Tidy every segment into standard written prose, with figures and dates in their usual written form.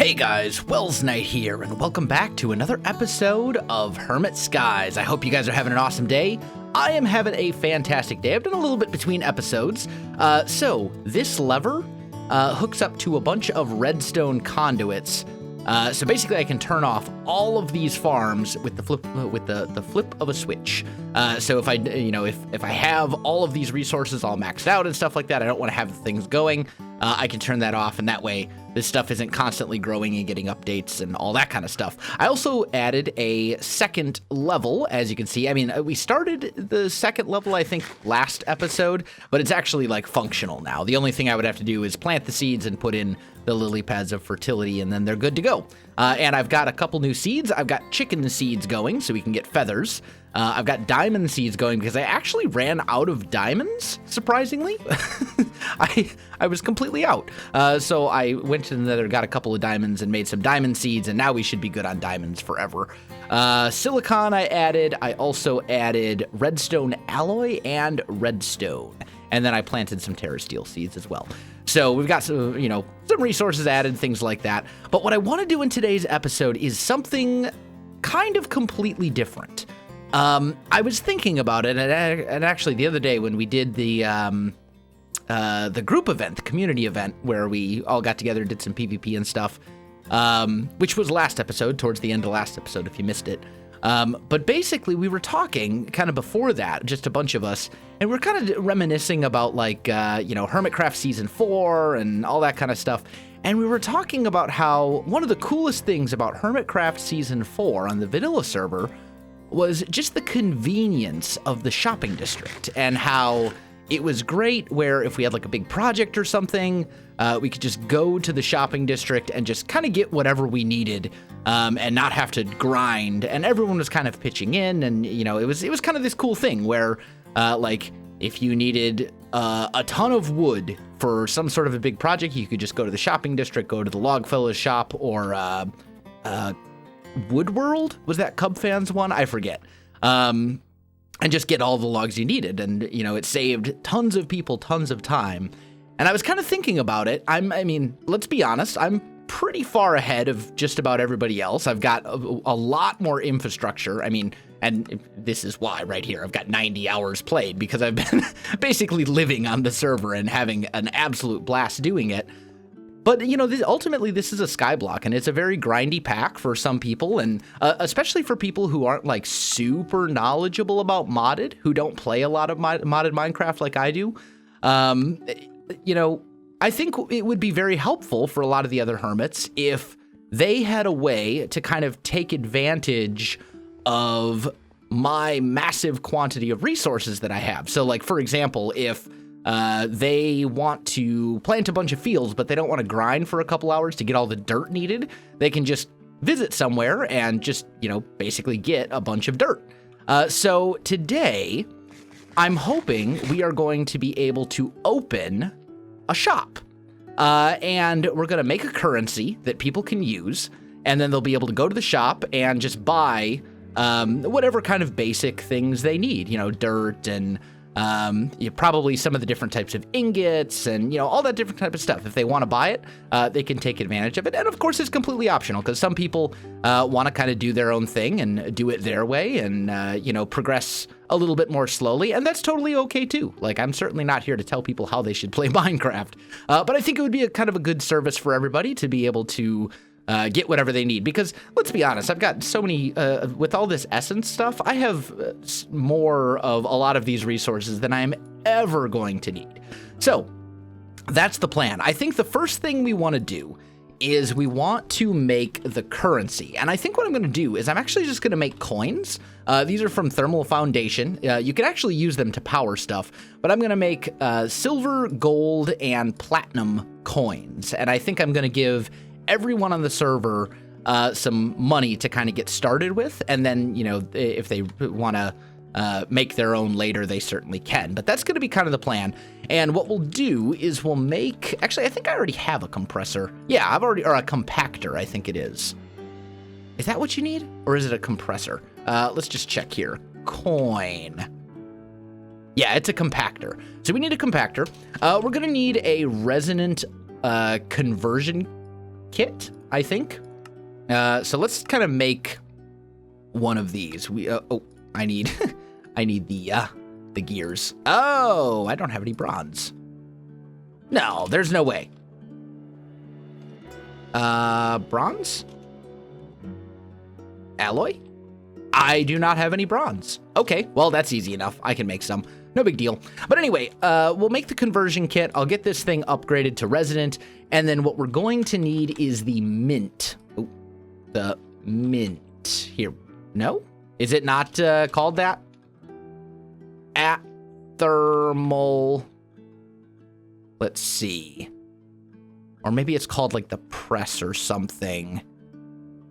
Hey guys, Welsknight here, and welcome back to another episode of Hermit Skies. I hope you guys are having an awesome day. I am having a fantastic day. I've done a little bit between episodes. So this lever hooks up to a bunch of redstone conduits. So basically, I can turn off all of these farms with the flip of a switch. So if I have all of these resources all maxed out and stuff like that, I don't want to have things going. I can turn that off, and that way this stuff isn't constantly growing and getting updates and all that kind of stuff. I also added a second level, as you can see. I mean, we started the second level, I think, last episode, but it's actually like functional now. The only thing I would have to do is plant the seeds and put in the lily pads of fertility, and then they're good to go. And I've got a couple new seeds. I've got chicken seeds going so we can get feathers. I've got diamond seeds going because I actually ran out of diamonds, surprisingly. I was completely out. So I went to the nether, got a couple of diamonds, and made some diamond seeds, and now we should be good on diamonds forever. Silicon I added. I also added redstone alloy and redstone. And then I planted some terra steel seeds as well. So we've got some resources added, things like that. But what I want to do in today's episode is something kind of completely different. I was thinking about it, and actually the other day when we did the group event, the community event, where we all got together and did some PvP and stuff, which was last episode, towards the end of last episode, if you missed it. But basically, we were talking kind of before that, just a bunch of us, and we're kind of reminiscing about Hermitcraft Season 4 and all that kind of stuff. And we were talking about how one of the coolest things about Hermitcraft Season 4 on the vanilla server was just the convenience of the shopping district, and how it was great where if we had like a big project or something, we could just go to the shopping district and just kind of get whatever we needed, and not have to grind. And everyone was kind of pitching in, and it was kind of this cool thing where like if you needed a ton of wood for some sort of a big project, you could just go to the shopping district, go to the log fella's shop, or Wood World, was that Cub Fans one? I forget. And just get all the logs you needed. And, it saved tons of people tons of time. And I was kind of thinking about it. I mean, let's be honest, I'm pretty far ahead of just about everybody else. I've got a lot more infrastructure. I mean, and this is why right here, I've got 90 hours played, because I've been basically living on the server and having an absolute blast doing it. But, ultimately, this is a Skyblock, and it's a very grindy pack for some people, and especially for people who aren't, like, super knowledgeable about modded, who don't play a lot of modded Minecraft like I do. I think it would be very helpful for a lot of the other hermits if they had a way to kind of take advantage of my massive quantity of resources that I have. So, like, for example, if they want to plant a bunch of fields, but they don't want to grind for a couple hours to get all the dirt needed, they can just visit somewhere and just, basically get a bunch of dirt. So today, I'm hoping we are going to be able to open a shop. And we're going to make a currency that people can use, and then they'll be able to go to the shop and just buy whatever kind of basic things they need, dirt and probably some of the different types of ingots and, all that different type of stuff. If they want to buy it, they can take advantage of it. And of course, it's completely optional, because some people want to kind of do their own thing and do it their way and, progress a little bit more slowly. And that's totally okay too. Like, I'm certainly not here to tell people how they should play Minecraft. But I think it would be a kind of a good service for everybody to be able to get whatever they need, because let's be honest, I've got so many, with all this essence stuff, I have more of a lot of these resources than I am ever going to need. So that's the plan. I think the first thing we want to do is we want to make the currency. And I think what I'm going to do is I'm actually just going to make coins. These are from Thermal Foundation. You can actually use them to power stuff, but I'm going to make silver, gold, and platinum coins. And I think I'm going to give everyone on the server some money to kind of get started with, and then if they want to make their own later, they certainly can. But that's going to be kind of the plan. And what we'll do is we'll make, actually, I think I already have a compressor. Yeah, or a compactor, I think it is. Is that what you need, or is it a compressor? Let's just check here. Coin. Yeah, it's a compactor. So we need a compactor. We're going to need a resonant conversion kit. I think. So let's kind of make one of these. I need I need the gears. Oh, I don't have any bronze. No, there's no way. Bronze? Alloy? I do not have any bronze. Okay, well, that's easy enough. I can make some. No big deal. But anyway, we'll make the conversion kit. I'll get this thing upgraded to Resonant, and then what we're going to need is the mint. Oh, the mint. Here. No? Is it not called that? Thermal. Let's see. Or maybe it's called like the press or something.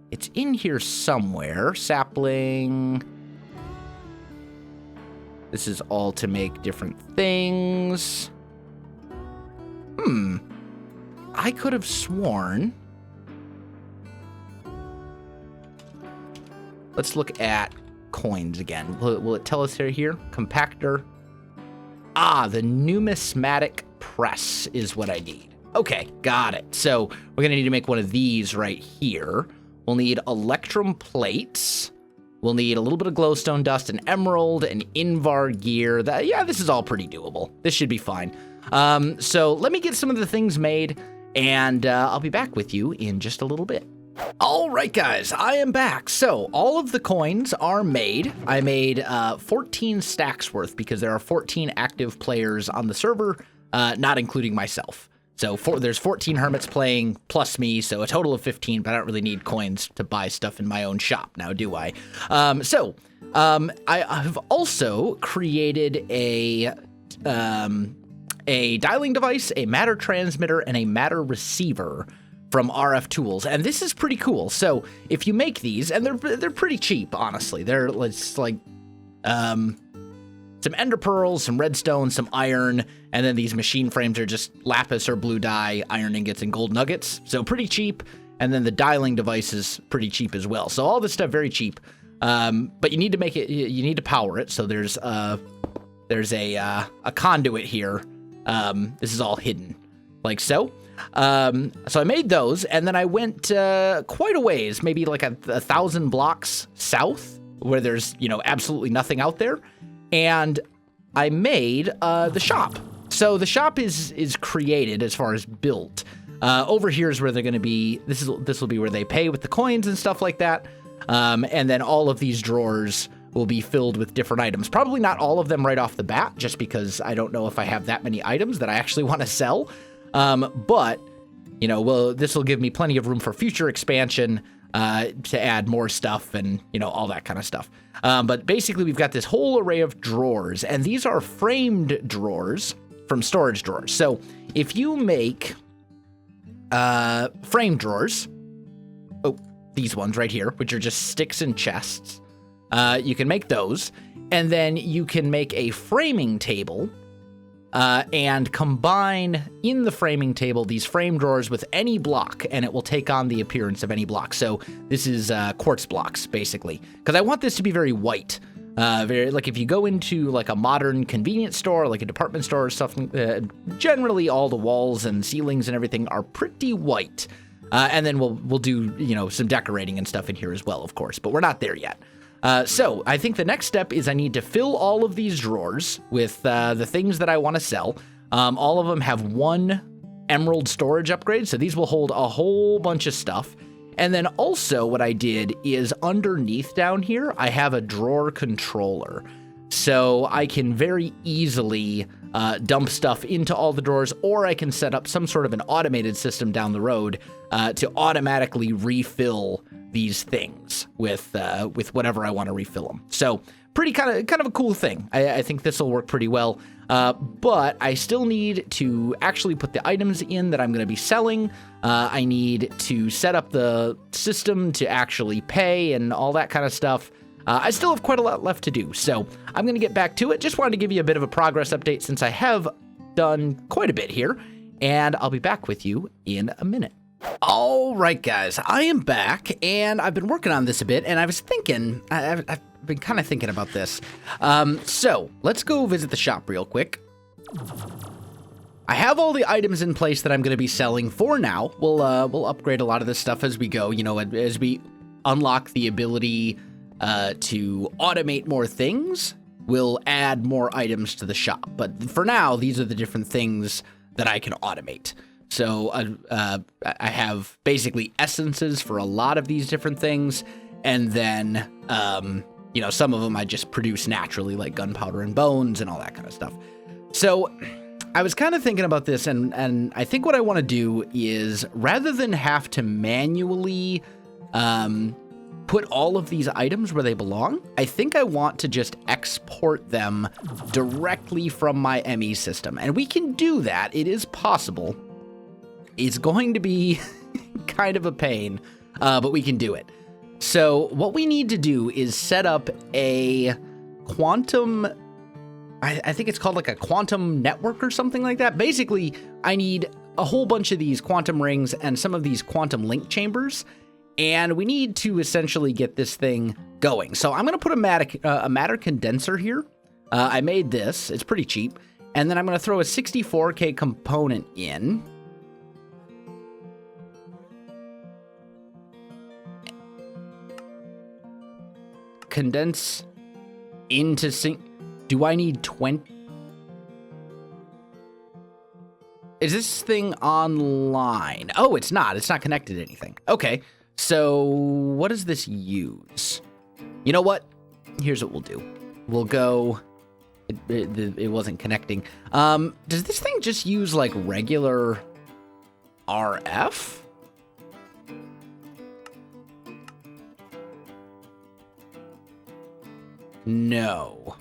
It's in here somewhere. Sapling. This is all to make different things. I could have sworn. Let's look at coins again. Will it tell us here? Compactor. Ah, the numismatic press is what I need. Okay, got it. So we're gonna need to make one of these right here. We'll need electrum plates. We'll need a little bit of glowstone dust, an emerald, an invar gear. Yeah, this is all pretty doable. This should be fine. So let me get some of the things made, and I'll be back with you in just a little bit. All right, guys, I am back. So all of the coins are made. I made 14 stacks worth because there are 14 active players on the server, not including myself. So there's 14 hermits playing plus me, so a total of 15, but I don't really need coins to buy stuff in my own shop now, do I? I have also created a dialing device, a matter transmitter, and a matter receiver from RF Tools, and this is pretty cool. So if you make these, and they're pretty cheap, honestly. They're like some ender pearls, some redstone, some iron, and then these machine frames are just lapis or blue dye, iron ingots, and gold nuggets. So pretty cheap. And then the dialing device is pretty cheap as well. So all this stuff very cheap. But you need to make it. You need to power it. So there's a conduit here. This is all hidden, like so. So I made those, and then I went quite a ways, maybe like a 1,000 blocks south, where there's absolutely nothing out there. And I made the shop. So the shop is created as far as built. Over here is where they're going to be. This will be where they pay with the coins and stuff like that. And then all of these drawers will be filled with different items. Probably not all of them right off the bat, just because I don't know if I have that many items that I actually want to sell. But this will give me plenty of room for future expansion. To add more stuff and, all that kind of stuff. But basically, we've got this whole array of drawers, and these are framed drawers from storage drawers. So if you make frame drawers, these ones right here, which are just sticks and chests, you can make those, and then you can make a framing table and combine in the framing table these frame drawers with any block, and it will take on the appearance of any block. So this is quartz blocks, basically, because I want this to be very white. Very like if you go into like a modern convenience store, like a department store or something, generally all the walls and ceilings and everything are pretty white. And then we'll do some decorating and stuff in here as well, of course, but we're not there yet. So I think the next step is I need to fill all of these drawers with the things that I want to sell. All of them have one emerald storage upgrade, so these will hold a whole bunch of stuff. And then also what I did is underneath down here, I have a drawer controller. So I can very easily dump stuff into all the drawers, or I can set up some sort of an automated system down the road to automatically refill these things with whatever I want to refill them. So pretty kind of a cool thing. I think this will work pretty well. But I still need to actually put the items in that I'm going to be selling. I need to set up the system to actually pay and all that kind of stuff. I still have quite a lot left to do, so I'm going to get back to it. Just wanted to give you a bit of a progress update since I have done quite a bit here, and I'll be back with you in a minute. All right, guys, I am back, and I've been working on this a bit, and I was thinking, I've been kind of thinking about this. So let's go visit the shop real quick. I have all the items in place that I'm going to be selling for now. We'll upgrade a lot of this stuff as we go, you know, as we unlock the ability to automate more things. We'll add more items to the shop. But for now, these are the different things that I can automate. So I have basically essences for a lot of these different things. And then, you know, some of them I just produce naturally, like gunpowder and bones and all that kind of stuff. So I was kind of thinking about this, and I think what I want to do is, rather than have to manually put all of these items where they belong, I think I want to just export them directly from my ME system. And we can do that. It is possible. It's going to be kind of a pain, but we can do it. So what we need to do is set up a quantum, I think it's called like a quantum network or something like that. Basically, I need a whole bunch of these quantum rings and some of these quantum link chambers, and we need to essentially get this thing going. So I'm going to put a matter condenser here. I made this. It's pretty cheap. And then I'm going to throw a 64K component in. Condense into sync. Do I need 20? Is this thing online? Oh, it's not. It's not connected to anything. Okay. So what does this use? You know what? Here's what we'll do. We'll go... It wasn't connecting. Does this thing just use like regular RF? No.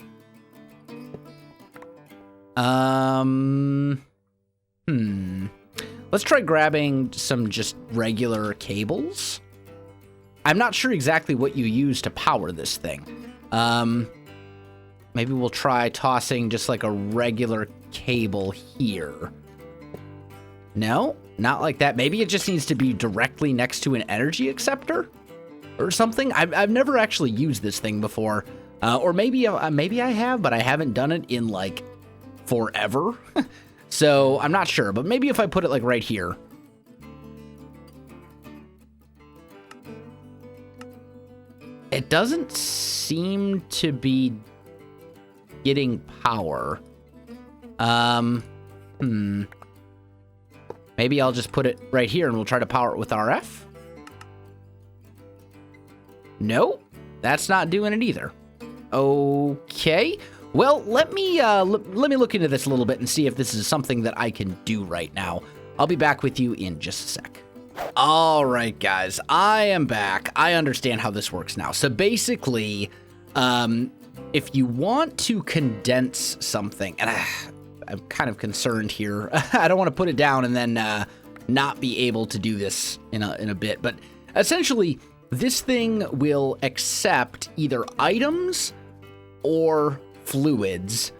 Let's try grabbing some just regular cables. I'm not sure exactly what you use to power this thing. Maybe we'll try tossing just like a regular cable here. No, not like that. Maybe it just needs to be directly next to an energy acceptor or something. I've never actually used this thing before. Or maybe I have, but I haven't done it in like forever. So I'm not sure, but maybe if I put it like right here. It doesn't seem to be getting power. Maybe I'll just put it right here and we'll try to power it with RF. Nope, that's not doing it either. Okay. Well, let me look into this a little bit and see if this is something that I can do right now. I'll be back with you in just a sec. All right, guys, I am back. I understand how this works now. So basically, if you want to condense something, and I'm kind of concerned here. I don't want to put it down and then not be able to do this in a bit. But essentially, this thing will accept either items or fluids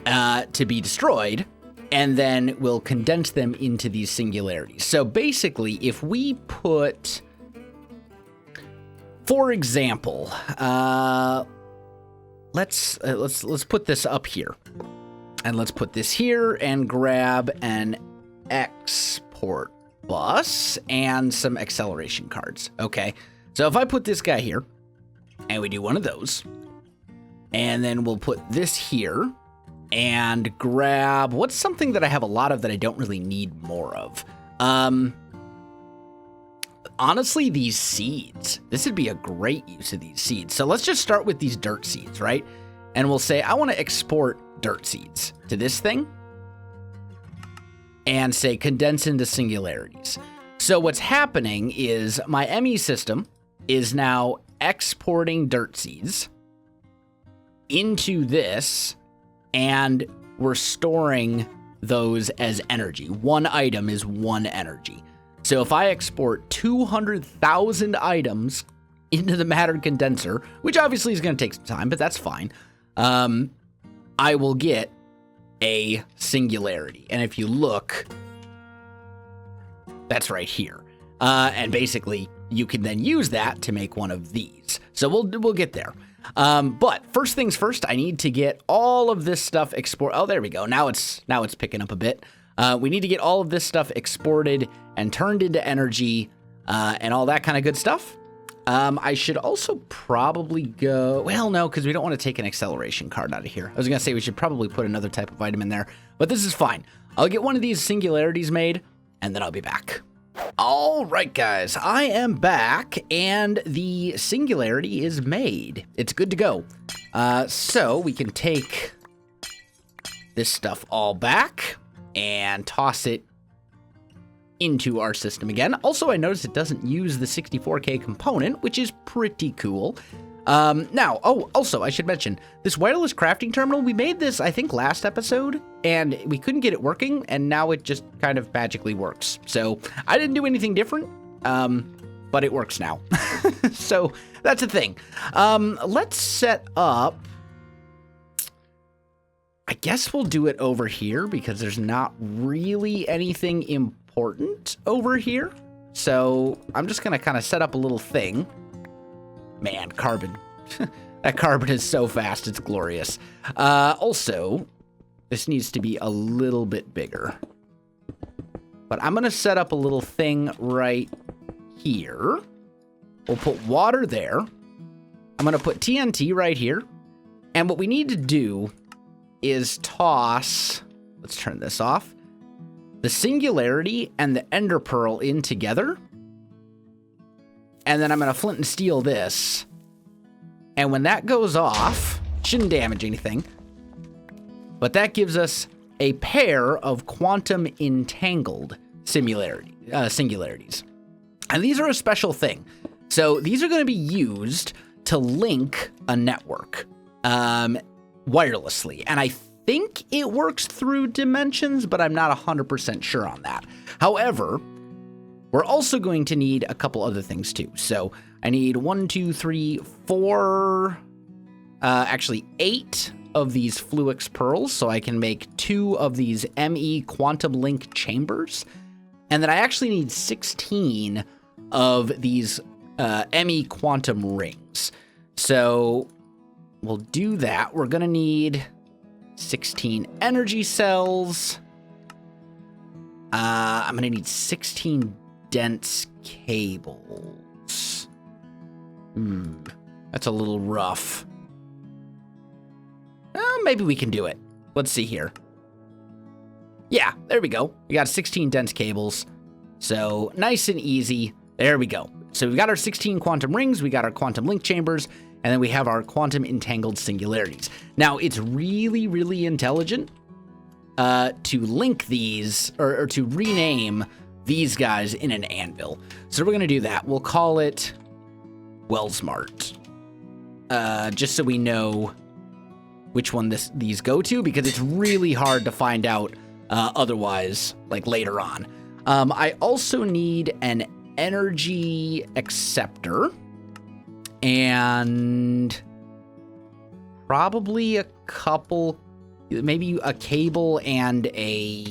to be destroyed, and then we'll condense them into these singularities. So basically, if we put, for example, let's put this up here, and let's put this here and grab an export bus and some acceleration cards. Okay, so if I put this guy here, and we do one of those, and then we'll put this here and grab, what's something that I have a lot of that I don't really need more of? Honestly, these seeds. This would be a great use of these seeds. So let's just start with these dirt seeds, right? And we'll say, I want to export dirt seeds to this thing and say condense into singularities. So what's happening is my ME system is now exporting dirt seeds into this, and we're storing those as energy. One item is one energy. So if I export 200,000 items into the matter condenser, which obviously is going to take some time, but that's fine, I will get a singularity. And if you look, that's right here. And basically, you can then use that to make one of these. So we'll get there. But first things first, I need to get all of this stuff export. Oh, there we go. Now it's picking up a bit. We need to get all of this stuff exported and turned into energy and all that kind of good stuff. I should also probably go, well, no, because we don't want to take an acceleration card out of here. I was going to say we should probably put another type of item in there, but this is fine. I'll get one of these singularities made, and then I'll be back. All right, guys, I am back, and the singularity is made. It's good to go. So we can take this stuff all back and toss it into our system again. Also, I noticed it doesn't use the 64K component, which is pretty cool. Also, I should mention, this wireless crafting terminal, we made this, I think, last episode, and we couldn't get it working, and now it just kind of magically works. So, I didn't do anything different, but it works now. So, that's a thing. Let's set up... I guess we'll do it over here, because there's not really anything important over here. So, I'm just going to kind of set up a little thing. Man, carbon. That carbon is so fast, it's glorious. Also, this needs to be a little bit bigger. But I'm going to set up a little thing right here. We'll put water there. I'm going to put TNT right here. And what we need to do is toss... Let's turn this off. The singularity and the ender pearl in together. And then I'm going to flint and steel this. And when that goes off, shouldn't damage anything. But that gives us a pair of quantum entangled singularities. And these are a special thing. So these are going to be used to link a network wirelessly. And I think it works through dimensions, but I'm not 100% sure on that. However... we're also going to need a couple other things too. So I need 8 of these Fluix pearls, so I can make 2 of these ME quantum link chambers. And then I actually need 16 of these ME quantum rings. So we'll do that. We're going to need 16 energy cells. I'm going to need 16 dense cables. That's a little rough. Maybe we can do it. Let's see here. Yeah, there we go. We got 16 dense cables. So nice and easy. There we go. So we've got our 16 quantum rings, we got our quantum link chambers, and then we have our quantum entangled singularities. Now, it's really, really intelligent to link these, or to rename these guys in an anvil. So we're going to do that. We'll call it WelsMart. Just so we know which one these go to, because it's really hard to find out otherwise, like later on. I also need an energy acceptor and probably a couple, maybe a cable and a...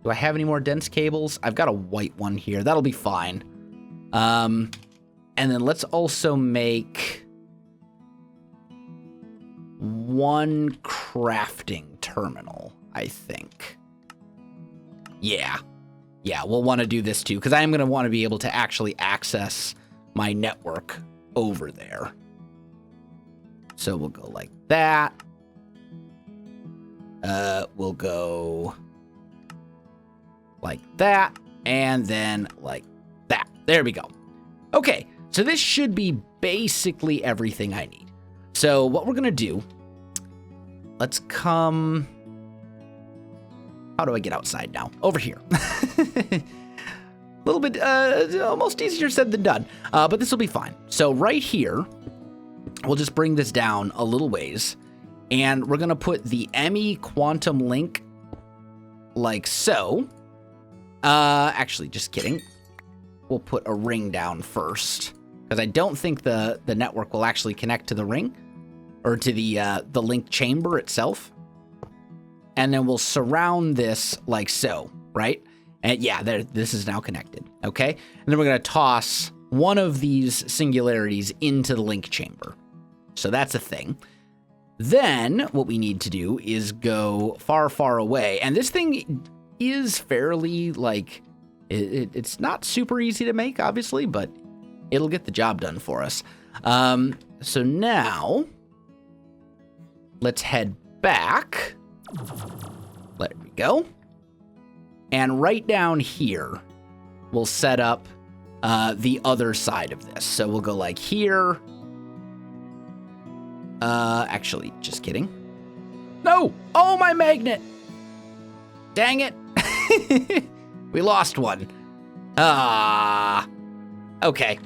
Do I have any more dense cables? I've got a white one here. That'll be fine. And then let's also make 1 crafting terminal, I think. Yeah, we'll want to do this too, because I am going to want to be able to actually access my network over there. So we'll go like that. We'll go like that, and then like that. There we go. Okay, so this should be basically everything I need. So what we're going to do, let's come... How do I get outside now? Over here. A little bit, almost easier said than done, but this will be fine. So right here, we'll just bring this down a little ways, and we're going to put the ME quantum link like so. Actually, just kidding. We'll put a ring down first, because I don't think the network will actually connect to the ring, or to the link chamber itself. And then we'll surround this like so, right? And yeah, this is now connected, okay? And then we're going to toss one of these singularities into the link chamber. So that's a thing. Then what we need to do is go far, far away. And this thing is fairly, like, it's not super easy to make, obviously, but it'll get the job done for us. So now, let's head back. There we go. And right down here, we'll set up the other side of this. So we'll go like here. Actually, just kidding. No! Oh, my magnet! Dang it. We lost one. Okay.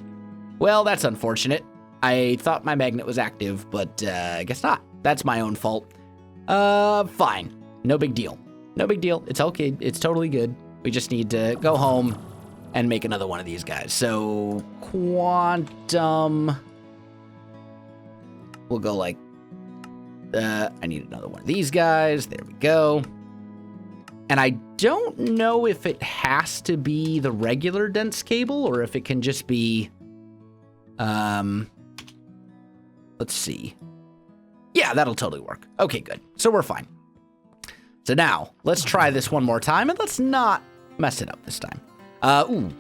Well, that's unfortunate. I thought my magnet was active, but I guess not. That's my own fault. Fine. No big deal. No big deal. It's okay. It's totally good. We just need to go home and make another one of these guys. So, quantum. We'll go like, I need another one of these guys. There we go. And I don't know if it has to be the regular dense cable or if it can just be, let's see. Yeah, that'll totally work. Okay, good. So we're fine. So now, let's try this one more time, and let's not mess it up this time. Ooh.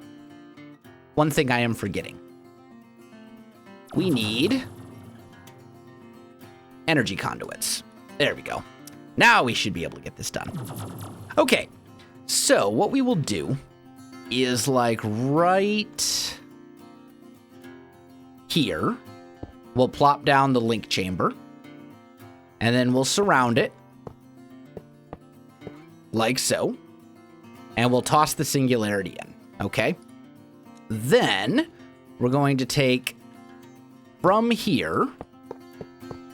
One thing I am forgetting. We need energy conduits. There we go. Now we should be able to get this done. Okay, so what we will do is like right here, we'll plop down the link chamber, and then we'll surround it like so, and we'll toss the singularity in, okay? Then we're going to take from here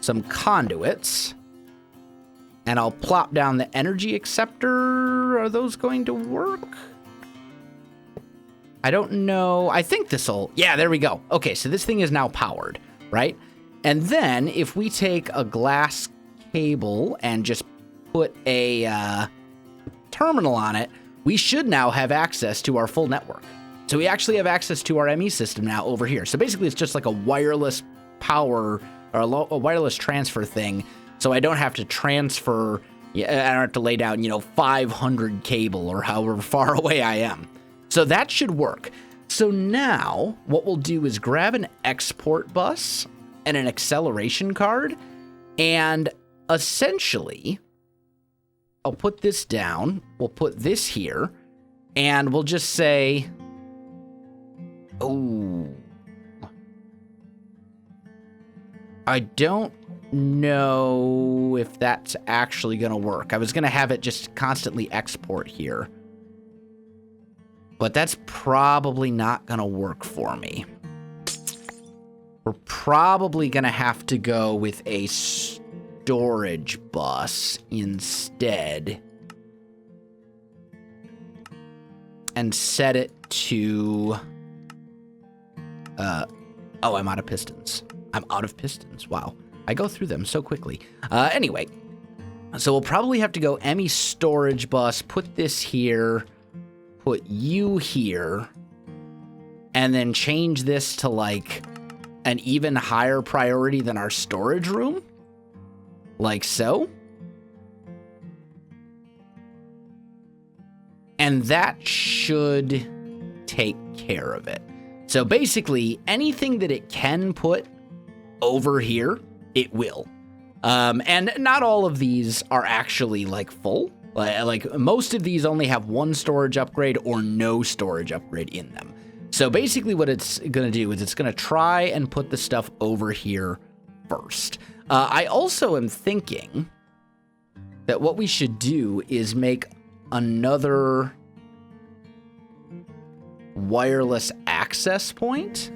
some conduits, and I'll plop down the energy acceptor. Are those going to work? I don't know. I think this'll, yeah, there we go. Okay, so this thing is now powered, right? And then if we take a glass cable and just put a terminal on it, we should now have access to our full network. So we actually have access to our ME system now over here. So basically it's just like a wireless power or a wireless transfer thing. So I don't have to transfer, I don't have to lay down, 500 cable or however far away I am. So that should work. So now what we'll do is grab an export bus and an acceleration card, and essentially I'll put this down, we'll put this here, and we'll just say, oh, I don't know if that's actually going to work. I was going to have it just constantly export here, but that's probably not going to work for me. We're probably going to have to go with a storage bus instead and set it to, oh, I'm out of pistons. I'm out of pistons. Wow. I go through them so quickly. Anyway, so we'll probably have to go ME storage bus, put this here, put you here, and then change this to like an even higher priority than our storage room. Like so. And that should take care of it. So basically, anything that it can put over here, it will. And not all of these are actually like full. Like most of these only have one storage upgrade or no storage upgrade in them. So basically what it's going to do is it's going to try and put the stuff over here first. I also am thinking that what we should do is make another wireless access point,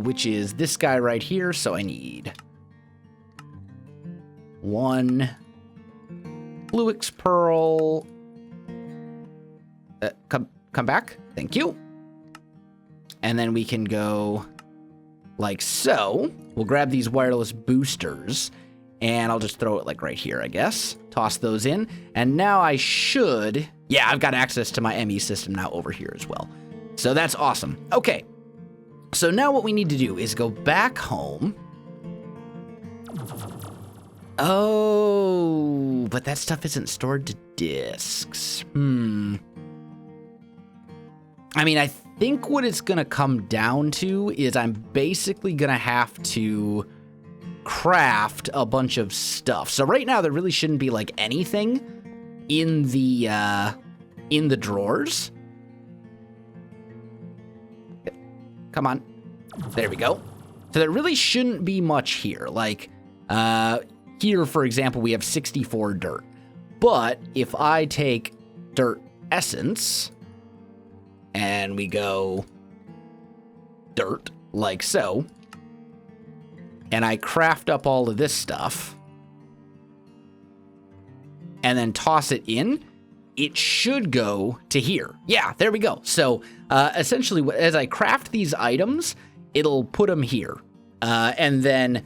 which is this guy right here. So I need one Bluix Pearl. Come back. Thank you. And then we can go like so. We'll grab these wireless boosters, and I'll just throw it like right here, I guess. Toss those in, and now I should, yeah, I've got access to my ME system now over here as well. So that's awesome. Okay, so now what we need to do is go back home, Oh, but that stuff isn't stored to disks. I mean, I think what it's going to come down to is I'm basically going to have to craft a bunch of stuff. So right now there really shouldn't be like anything in the drawers. Come on. There we go. So there really shouldn't be much here. Like, here, for example, we have 64 dirt. But if I take dirt essence and we go dirt like so, and I craft up all of this stuff and then toss it in, it should go to here. Yeah, there we go. So essentially, as I craft these items, it'll put them here. And then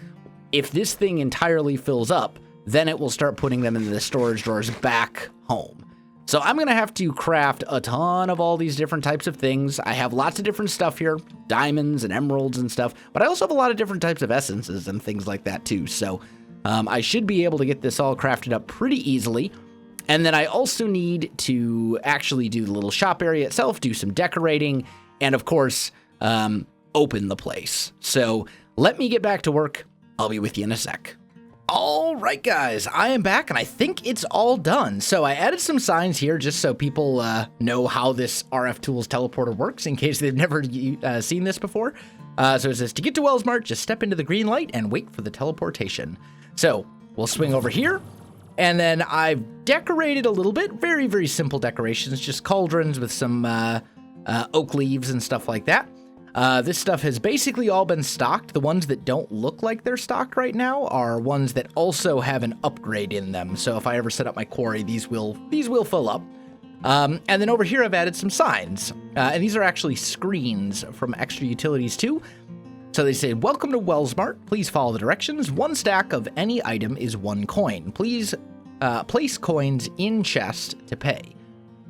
if this thing entirely fills up, then it will start putting them into the storage drawers back home. So I'm going to have to craft a ton of all these different types of things. I have lots of different stuff here, diamonds and emeralds and stuff, but I also have a lot of different types of essences and things like that too. So I should be able to get this all crafted up pretty easily. And then I also need to actually do the little shop area itself, do some decorating, and of course, open the place. So let me get back to work. I'll be with you in a sec. All right, guys, I am back, and I think it's all done. So I added some signs here just so people know how this RF Tools teleporter works in case they've never seen this before. So it says, to get to WelsMart, just step into the green light and wait for the teleportation. So we'll swing over here, and then I've decorated a little bit. Very, very simple decorations, just cauldrons with some oak leaves and stuff like that. This stuff has basically all been stocked. The ones that don't look like they're stocked right now are ones that also have an upgrade in them. So if I ever set up my quarry, these will fill up. And then over here, I've added some signs. And these are actually screens from extra utilities too. So they say, welcome to WelsMart. Please follow the directions. 1 stack of any item is 1 coin. Please place coins in chest to pay.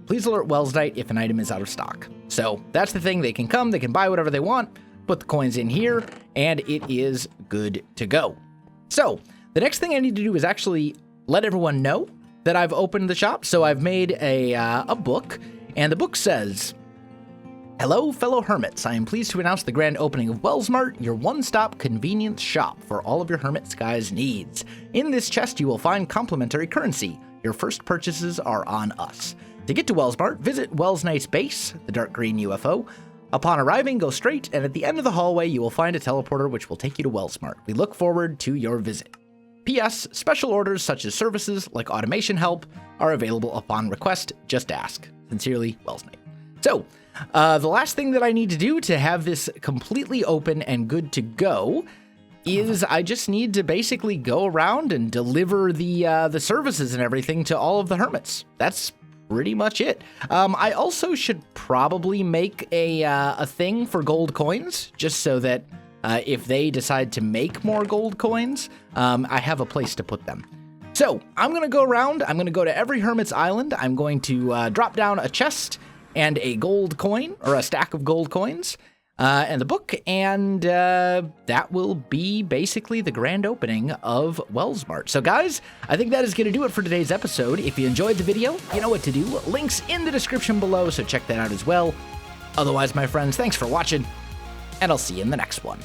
Please alert Welsknight if an item is out of stock. So that's the thing. They can come, they can buy whatever they want, put the coins in here, and it is good to go. So the next thing I need to do is actually let everyone know that I've opened the shop. So I've made a book, and the book says, hello, fellow hermits. I am pleased to announce the grand opening of WelsMart, your one-stop convenience shop for all of your Hermit Skies needs. In this chest, you will find complimentary currency. Your first purchases are on us. To get to WelsMart, visit Welsknight's base, the dark green UFO. Upon arriving, go straight, and at the end of the hallway, you will find a teleporter which will take you to WelsMart. We look forward to your visit. P.S. Special orders such as services like automation help are available upon request. Just ask. Sincerely, Welsknight. So, the last thing that I need to do to have this completely open and good to go is I just need to basically go around and deliver the services and everything to all of the hermits. That's pretty much it. I also should probably make a thing for gold coins, just so that if they decide to make more gold coins, I have a place to put them. So I'm going to go around. I'm going to go to every hermit's island. I'm going to drop down a chest and a gold coin, or a stack of gold coins, and the book, and that will be basically the grand opening of WelsMart. So guys, I think that is going to do it for today's episode. If you enjoyed the video, you know what to do. Links in the description below, so check that out as well. Otherwise, my friends, thanks for watching, and I'll see you in the next one.